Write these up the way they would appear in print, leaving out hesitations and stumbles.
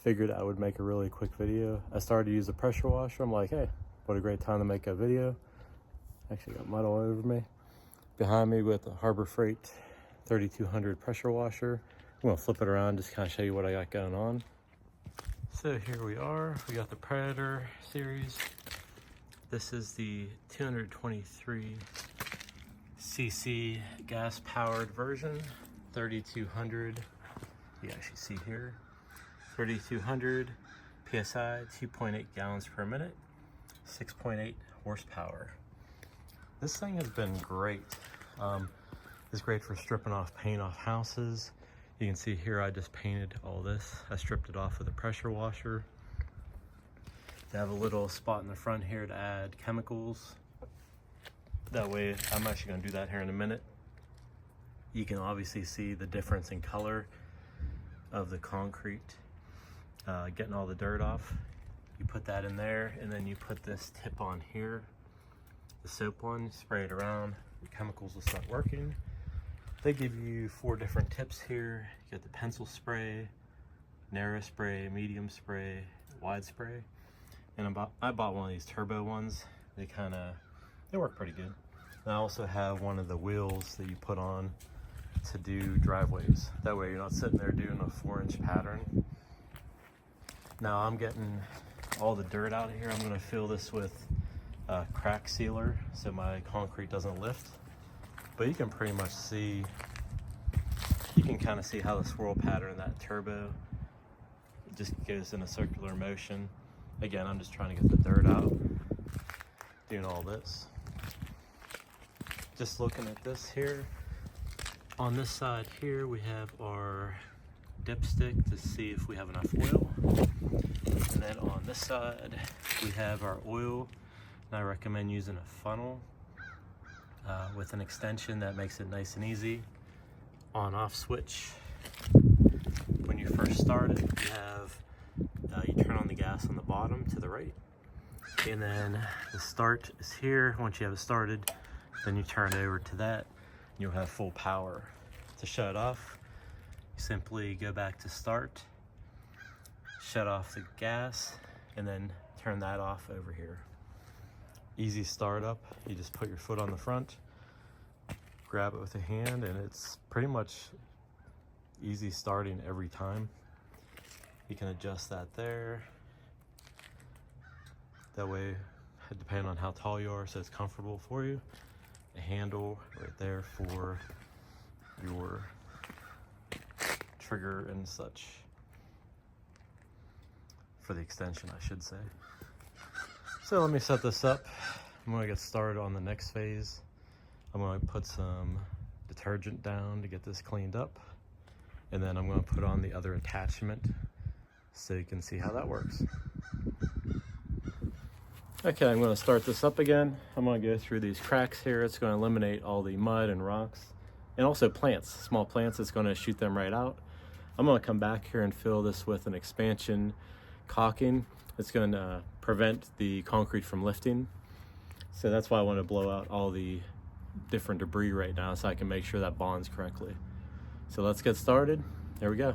figured I would make a really quick video. I started to use a pressure washer. I'm like, hey, what a great time to make a video. Actually got mud all over me. Behind me with the Harbor Freight 3200 pressure washer. I'm gonna flip it around, just kind of show you what I got going on. So here we are, we got the Predator series. This is the 223 cc gas powered version, 3200. You actually see here, 3200 psi, 2.8 gallons per minute, 6.8 horsepower. This thing has been great. It's great for stripping off paint off houses. You can see here I just painted all this. I stripped it off with a pressure washer. They have a little spot in the front here to add chemicals. That way, I'm actually gonna do that here in a minute. You can obviously see the difference in color of the concrete, getting all the dirt off. You put that in there, and then you put this tip on here, the soap one, spray it around, the chemicals will start working. They give you 4 different tips here. You get the pencil spray, narrow spray, medium spray, wide spray. And I bought one of these turbo ones. They work pretty good. And I also have one of the wheels that you put on to do driveways. That way you're not sitting there doing a 4-inch pattern. Now I'm getting all the dirt out of here. I'm gonna fill this with crack sealer so my concrete doesn't lift. But you can pretty much see, you can kind of see how the swirl pattern of that turbo just goes in a circular motion. Again, I'm just trying to get the dirt out, doing all this. Just looking at this here. On this side here, we have our dipstick to see if we have enough oil. And then on this side, we have our oil. And I recommend using a funnel with an extension that makes it nice and easy. On-off switch. When you first start it, you have you turn on the gas on the bottom to the right, and then the start is here. Once you have it started, then you turn it over to that, and you'll have full power. To shut it off, you simply go back to start, shut off the gas, and then turn that off over here. Easy startup. You just put your foot on the front, grab it with a hand, and it's pretty much easy starting every time. You can adjust that there. That way, depending on how tall you are, so it's comfortable for you. A handle right there for your trigger and such. For the extension, I should say. So let me set this up. I'm gonna get started on the next phase. I'm gonna put some detergent down to get this cleaned up. And then I'm gonna put on the other attachment so you can see how that works. Okay, I'm gonna start this up again. I'm gonna go through these cracks here. It's gonna eliminate all the mud and rocks, and also plants, small plants. It's gonna shoot them right out. I'm gonna come back here and fill this with an expansion caulking. It's gonna prevent the concrete from lifting. So that's why I want to blow out all the different debris right now so I can make sure that bonds correctly. So let's get started. There we go.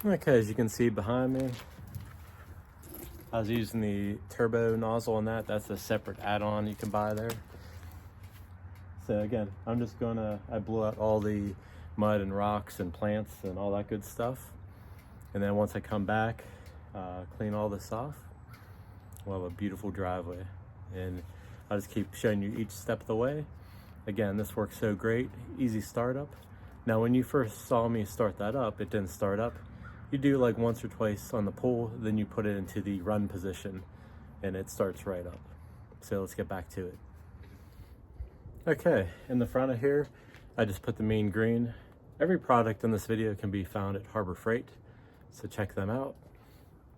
Okay, as you can see behind me, I was using the turbo nozzle on that. That's a separate add-on you can buy there. So again, I'm just gonna, I blew out all the mud and rocks and plants and all that good stuff. And then once I come back, clean all this off, we'll have a beautiful driveway. And I'll just keep showing you each step of the way. Again, this works so great, easy startup. Now, when you first saw me start that up, it didn't start up. You do like once or twice on the pull, then you put it into the run position and it starts right up. So let's get back to it. Okay, in the front of here, I just put the mean green. Every product in this video can be found at Harbor Freight, so check them out.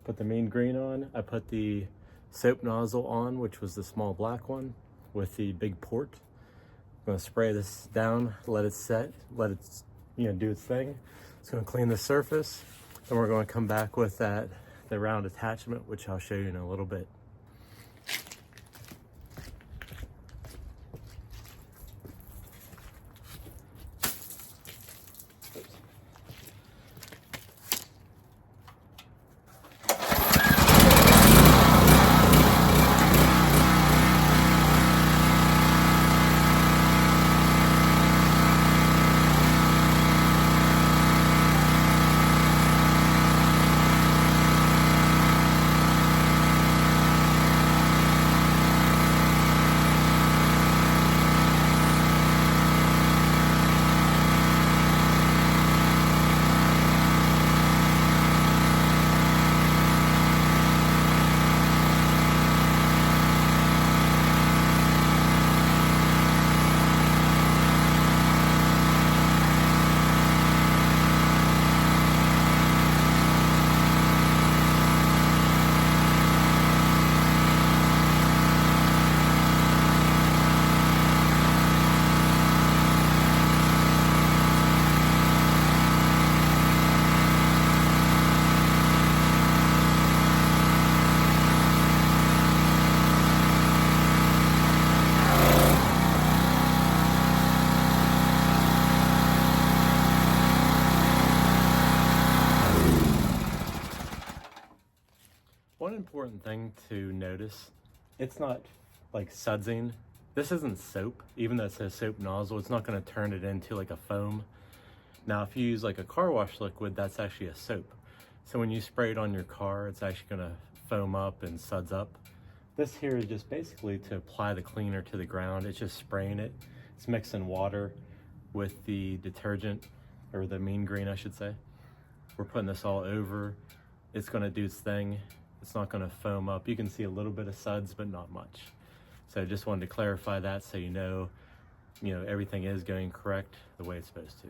Put the mean green on. I put the soap nozzle on, which was the small black one with the big port. I'm gonna spray this down, let it set, let it do its thing. It's gonna clean the surface. Then we're gonna come back with the round attachment, which I'll show you in a little bit. One important thing to notice, it's not like sudsing. This isn't soap. Even though it says soap nozzle, it's not going to turn it into like a foam. Now, if you use like a car wash liquid, that's actually a soap. So when you spray it on your car, it's actually going to foam up and suds up. This here is just basically to apply the cleaner to the ground. It's just spraying it. It's mixing water with the detergent, or the mean green, I should say. We're putting this all over. It's going to do its thing. It's not going to foam up. You can see a little bit of suds, but not much. So I just wanted to clarify that so you know everything is going correct the way it's supposed to.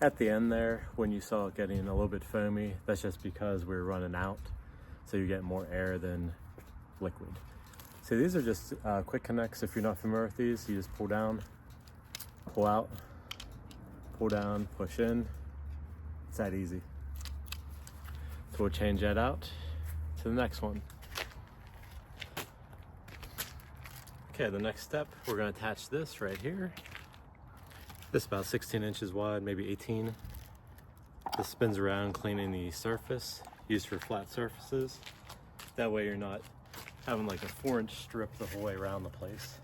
At the end there, when you saw it getting a little bit foamy, that's just because we're running out. So you get more air than liquid. So these are just quick connects. If you're not familiar with these, you just pull down, pull out, pull down, push in. It's that easy. So we'll change that out to the next one. Okay, the next step, we're gonna attach this right here. This is about 16 inches wide, maybe 18. This spins around, cleaning the surface, used for flat surfaces. That way you're not having like a 4-inch strip the whole way around the place.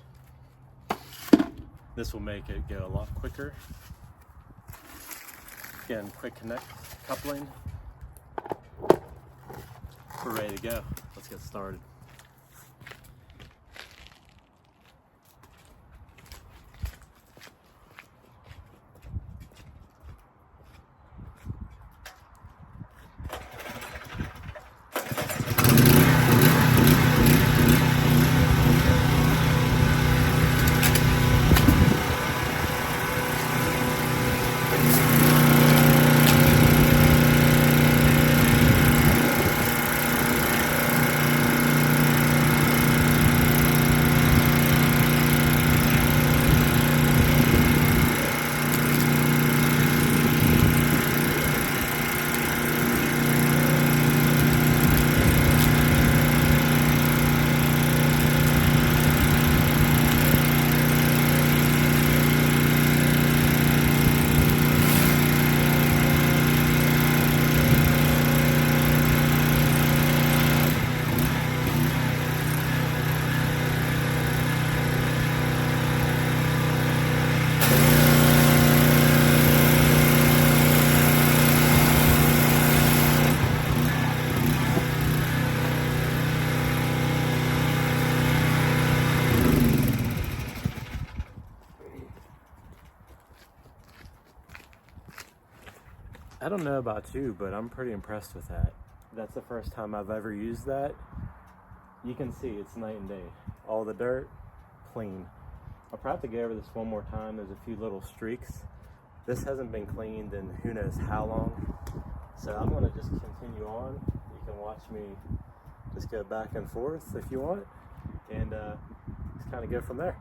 This will make it go a lot quicker. Again, quick connect, coupling. We're ready to go. Let's get started. I don't know about you, but I'm pretty impressed with that. That's the first time I've ever used that. You can see it's night and day. All the dirt, clean. I'll probably have to go over this one more time. There's a few little streaks. This hasn't been cleaned in who knows how long. So I'm gonna just continue on. You can watch me just go back and forth if you want, and just kind of go from there.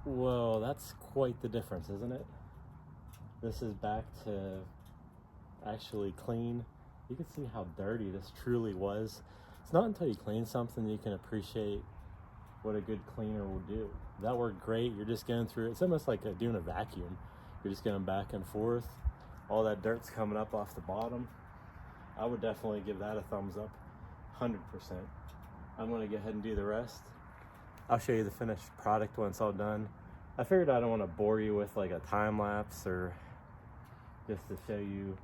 Well, that's quite the difference, isn't it? This is back to actually clean. You can see how dirty this truly was. It's not until you clean something you can appreciate what a good cleaner will do. That worked great. You're just going through, it's almost like doing a vacuum. You're just going back and forth. All that dirt's coming up off the bottom. I would definitely give that a thumbs up, 100%. I'm gonna go ahead and do the rest. I'll show you the finished product when it's all done. I figured I don't want to bore you with like a time lapse or just to show you,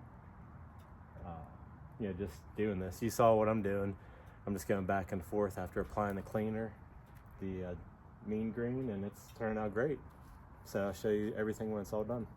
just doing this. You saw what I'm doing. I'm just going back and forth after applying the cleaner, the mean green, and it's turning out great. So I'll show you everything when it's all done.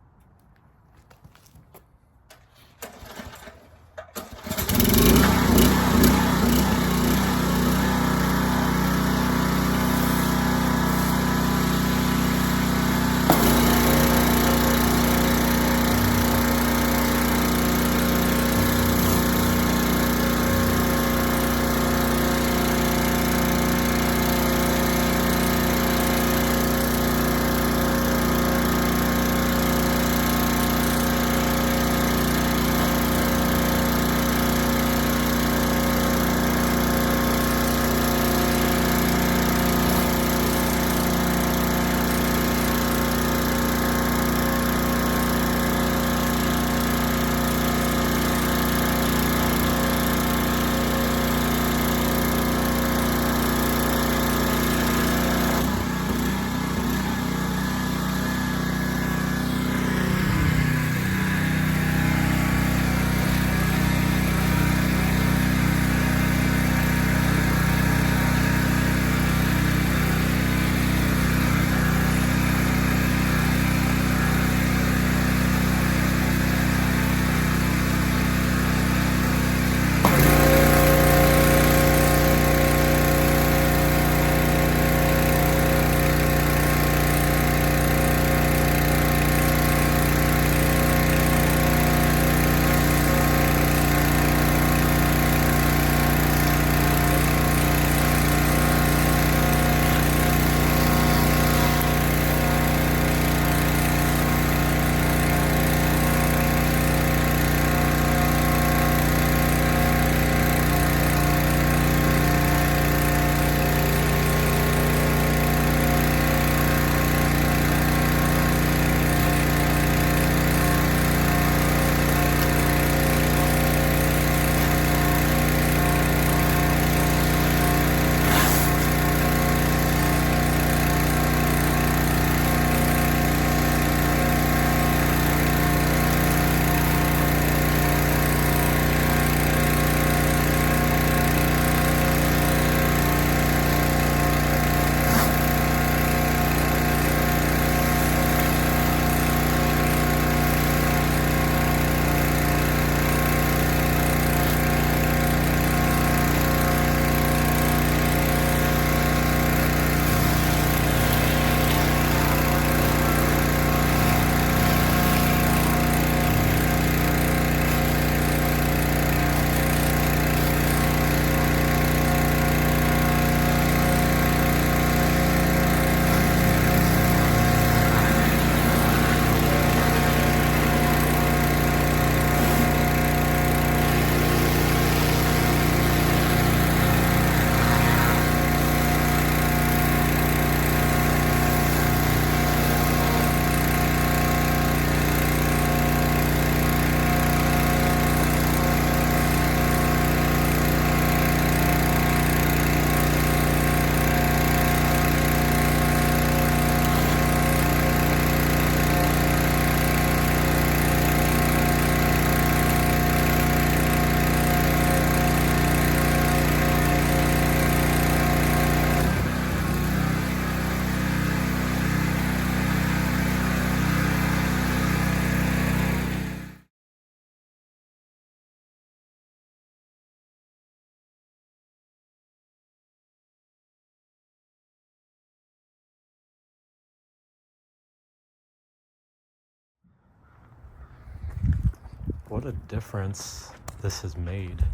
What a difference this has made.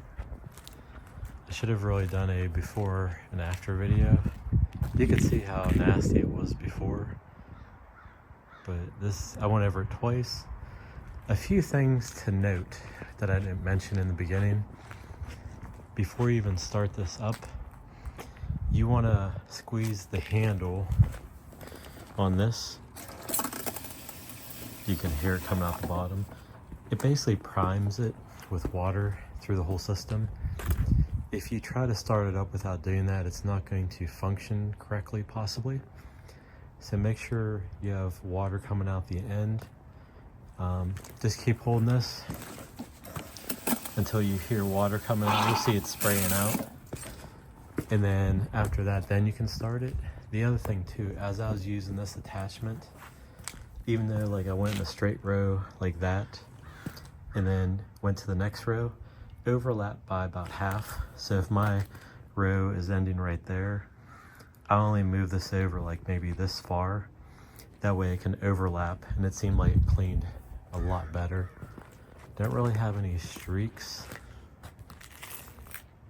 I should have really done a before and after video. You could see how nasty it was before. but this, I went over it twice. A few things to note that I didn't mention in the beginning. Before you even start this up, you want to squeeze the handle on this. You can hear it coming out the bottom. It basically primes it with water through the whole system. If you try to start it up without doing that, it's not going to function correctly, possibly. So make sure you have water coming out the end. Just keep holding this until you hear water coming out. You'll see it spraying out. And then after that, then you can start it. The other thing too, as I was using this attachment, even though like I went in a straight row like that, and then went to the next row, overlap by about half. So if my row is ending right there, I'll only move this over like maybe this far. That way it can overlap, and it seemed like it cleaned a lot better. Don't really have any streaks,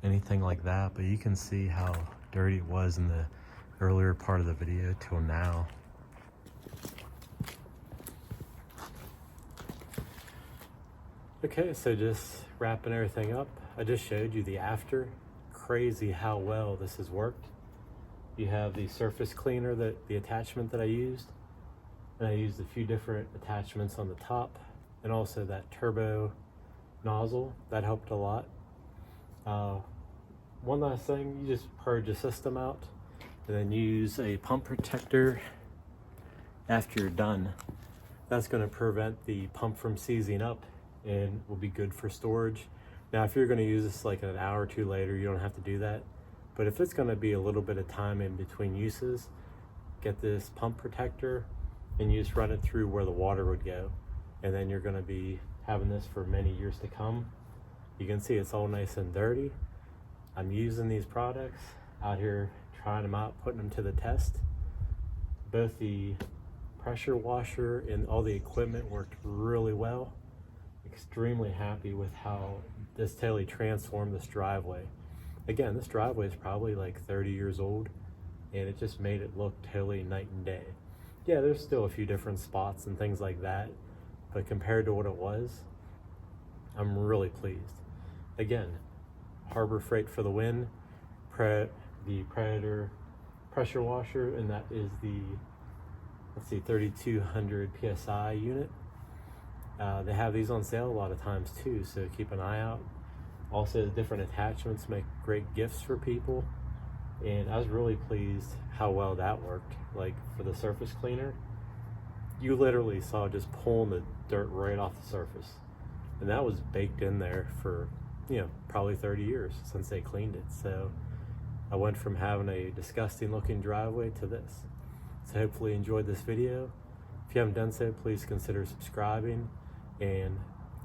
anything like that, but you can see how dirty it was in the earlier part of the video till now. Okay, so just wrapping everything up. I just showed you the after. Crazy how well this has worked. You have the surface cleaner, the attachment that I used, and I used a few different attachments on the top, and also that turbo nozzle. That helped a lot. One last thing, you just purge the system out, and then use a pump protector after you're done. That's going to prevent the pump from seizing up and will be good for storage. Now, if you're going to use this like an hour or two later, you don't have to do that. But if it's going to be a little bit of time in between uses, get this pump protector and you just run it through where the water would go. And then you're going to be having this for many years to come. You can see it's all nice and dirty. I'm using these products out here, trying them out, putting them to the test. Both the pressure washer and all the equipment worked really well. Extremely happy with how this totally transformed this driveway. Again, this driveway is probably like 30 years old, and it just made it look totally night and day. Yeah, there's still a few different spots and things like that, but compared to what it was, I'm really pleased. Again, Harbor Freight for the win. The Predator pressure washer, and that is the, let's see, 3200 PSI unit. They have these on sale a lot of times too, so keep an eye out. Also, the different attachments make great gifts for people, and I was really pleased how well that worked. Like for the surface cleaner, you literally saw just pulling the dirt right off the surface, and that was baked in there for, you know, probably 30 years since they cleaned it. So I went from having a disgusting looking driveway to this. So hopefully you enjoyed this video. If you haven't done so, please consider subscribing and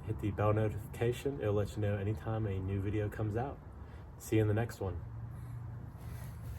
hit the bell notification. It'll let you know anytime a new video comes out. See you in the next one.